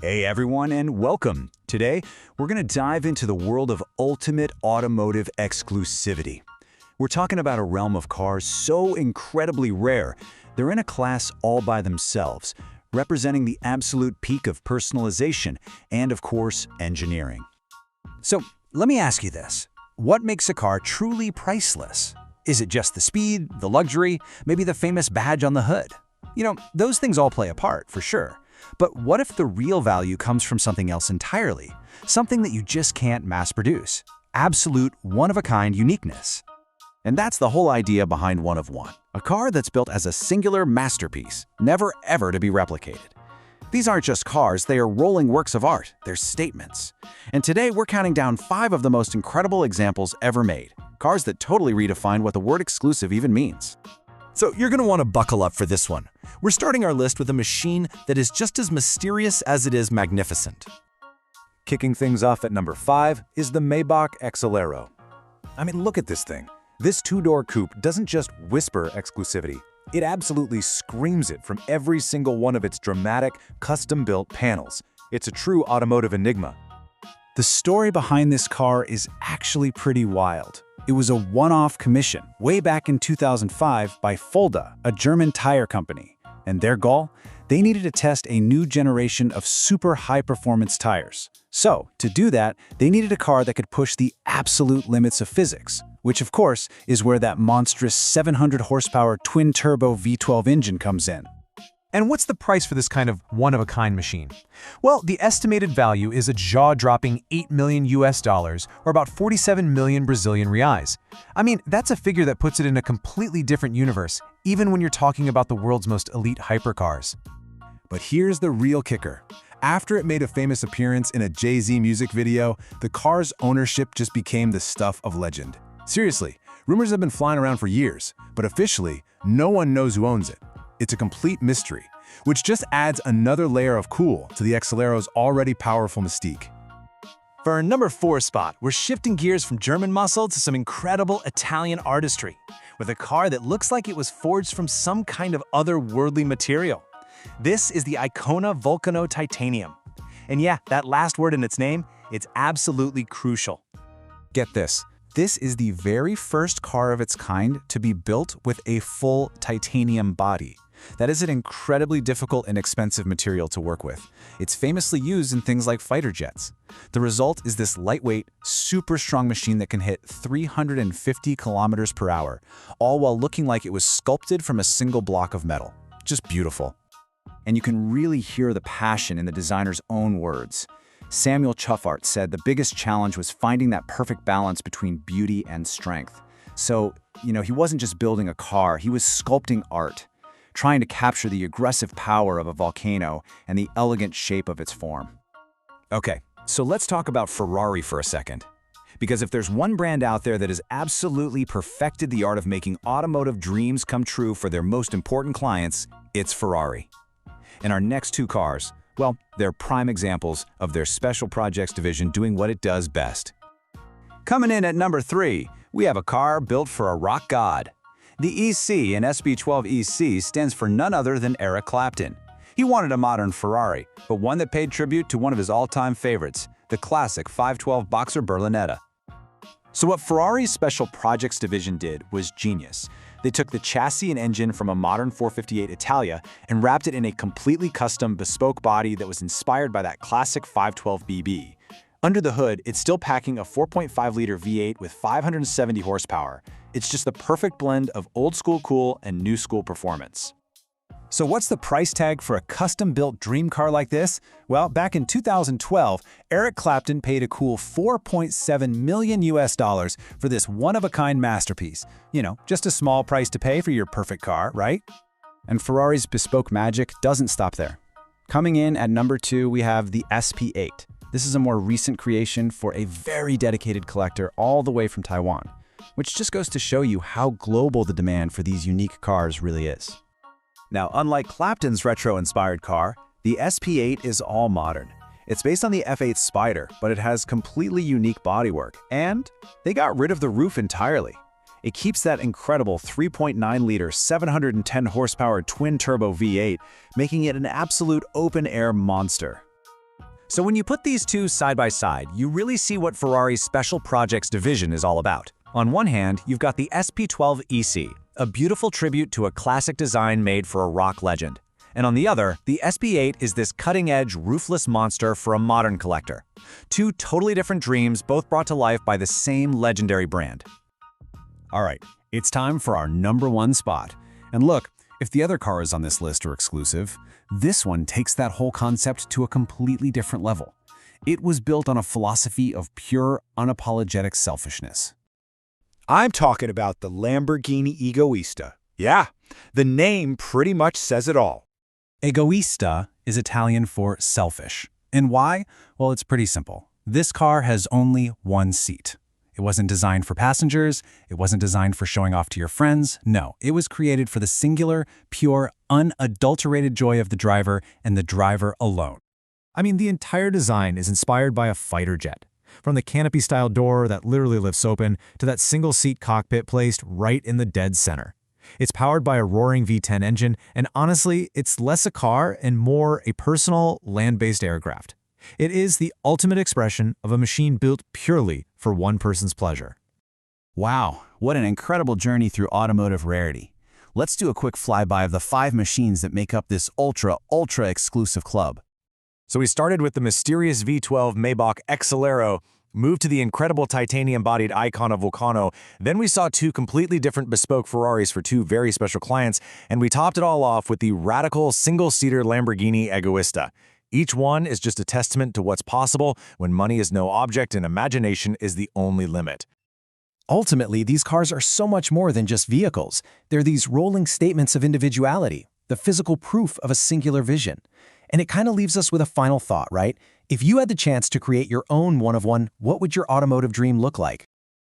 Hey everyone, and welcome. Today, we're going to dive into the world of ultimate automotive exclusivity. We're talking about a realm of cars so incredibly rare, they're in a class all by themselves, representing the absolute peak of personalization and, of course, engineering. So, let me ask you this. What makes a car truly priceless? Is it just the speed, the luxury, maybe the famous badge on the hood? Those things all play a part, for sure. But what if the real value comes from something else entirely? Something that you just can't mass produce. Absolute, one-of-a-kind uniqueness. And that's the whole idea behind One of One, a car that's built as a singular masterpiece, never ever to be replicated. These aren't just cars, they are rolling works of art, they're statements. And today we're counting down 5 of the most incredible examples ever made, cars that totally redefine what the word exclusive even means. So you're going to want to buckle up for this one. We're starting our list with a machine that is just as mysterious as it is magnificent. Kicking things off at number 5 is the Maybach Exelero. I mean, look at this thing. This two-door coupe doesn't just whisper exclusivity. It absolutely screams it from every single one of its dramatic, custom-built panels. It's a true automotive enigma. The story behind this car is actually pretty wild. It was a one-off commission way back in 2005 by Fulda, a German tire company. And their goal? They needed to test a new generation of super high-performance tires. So, to do that, they needed a car that could push the absolute limits of physics, which of course is where that monstrous 700 horsepower twin-turbo V12 engine comes in. And what's the price for this kind of one-of-a-kind machine? Well, the estimated value is a jaw-dropping $8 million or about 47 million Brazilian reais. I mean, that's a figure that puts it in a completely different universe, even when you're talking about the world's most elite hypercars. But here's the real kicker. After it made a famous appearance in a Jay-Z music video, the car's ownership just became the stuff of legend. Seriously, rumors have been flying around for years, but officially, no one knows who owns it. It's a complete mystery, which just adds another layer of cool to the Excelero's already powerful mystique. For our number 4 spot, we're shifting gears from German muscle to some incredible Italian artistry, with a car that looks like it was forged from some kind of otherworldly material. This is the Icona Vulcano Titanium. And yeah, that last word in its name, it's absolutely crucial. Get this. This is the very first car of its kind to be built with a full titanium body. That is an incredibly difficult and expensive material to work with. It's famously used in things like fighter jets. The result is this lightweight, super strong machine that can hit 350 kilometers per hour, all while looking like it was sculpted from a single block of metal. Just beautiful. And you can really hear the passion in the designer's own words. Samuel Chuffart said the biggest challenge was finding that perfect balance between beauty and strength. So, he wasn't just building a car, he was sculpting art, trying to capture the aggressive power of a volcano and the elegant shape of its form. Okay, so let's talk about Ferrari for a second. Because if there's one brand out there that has absolutely perfected the art of making automotive dreams come true for their most important clients, it's Ferrari. And our next 2 cars, well, they're prime examples of their special projects division doing what it does best. Coming in at number 3, we have a car built for a rock god. The EC in SP-8 EC stands for none other than Eric Clapton. He wanted a modern Ferrari, but one that paid tribute to one of his all-time favorites, the classic 512 Boxer Berlinetta. So what Ferrari's Special Projects division did was genius. They took the chassis and engine from a modern 458 Italia and wrapped it in a completely custom bespoke body that was inspired by that classic 512 BB. Under the hood, it's still packing a 4.5-liter V8 with 570 horsepower. It's just the perfect blend of old-school cool and new-school performance. So what's the price tag for a custom-built dream car like this? Well, back in 2012, Eric Clapton paid a cool $4.7 million for this one-of-a-kind masterpiece. Just a small price to pay for your perfect car, right? And Ferrari's bespoke magic doesn't stop there. Coming in at number 2, we have the SP-8. This is a more recent creation for a very dedicated collector all the way from Taiwan, which just goes to show you how global the demand for these unique cars really is. Now, unlike Clapton's retro-inspired car, the SP-8 is all modern. It's based on the F8 Spider, but it has completely unique bodywork, and they got rid of the roof entirely. It keeps that incredible 3.9-liter, 710 horsepower twin-turbo V8, making it an absolute open-air monster. So when you put these two side by side, you really see what Ferrari's Special Projects division is all about. On one hand, you've got the SP-12 EC, a beautiful tribute to a classic design made for a rock legend. And on the other, the SP-8 is this cutting-edge, roofless monster for a modern collector. Two totally different dreams, both brought to life by the same legendary brand. All right, it's time for our #1 spot. And look, if the other cars on this list are exclusive, this one takes that whole concept to a completely different level. It was built on a philosophy of pure, unapologetic selfishness. I'm talking about the Lamborghini Egoista. Yeah, the name pretty much says it all. Egoista is Italian for selfish. And why? Well, it's pretty simple. This car has only one seat. It wasn't designed for passengers. It wasn't designed for showing off to your friends. No, it was created for the singular, pure, unadulterated joy of the driver and the driver alone. I mean, the entire design is inspired by a fighter jet. From the canopy-style door that literally lifts open to that single-seat cockpit placed right in the dead center. It's powered by a roaring V10 engine, and honestly, it's less a car and more a personal, land-based aircraft. It is the ultimate expression of a machine built purely for one person's pleasure. Wow, what an incredible journey through automotive rarity. Let's do a quick flyby of the 5 machines that make up this ultra exclusive club. So we started with the mysterious V12 Maybach Exelero, moved to the incredible titanium-bodied Icona Vulcano, then we saw 2 completely different bespoke Ferraris for 2 very special clients, and we topped it all off with the radical single-seater Lamborghini Egoista. Each one is just a testament to what's possible when money is no object and imagination is the only limit. Ultimately, these cars are so much more than just vehicles. They're these rolling statements of individuality, the physical proof of a singular vision. And it kind of leaves us with a final thought, right? If you had the chance to create your own one-of-one, what would your automotive dream look like?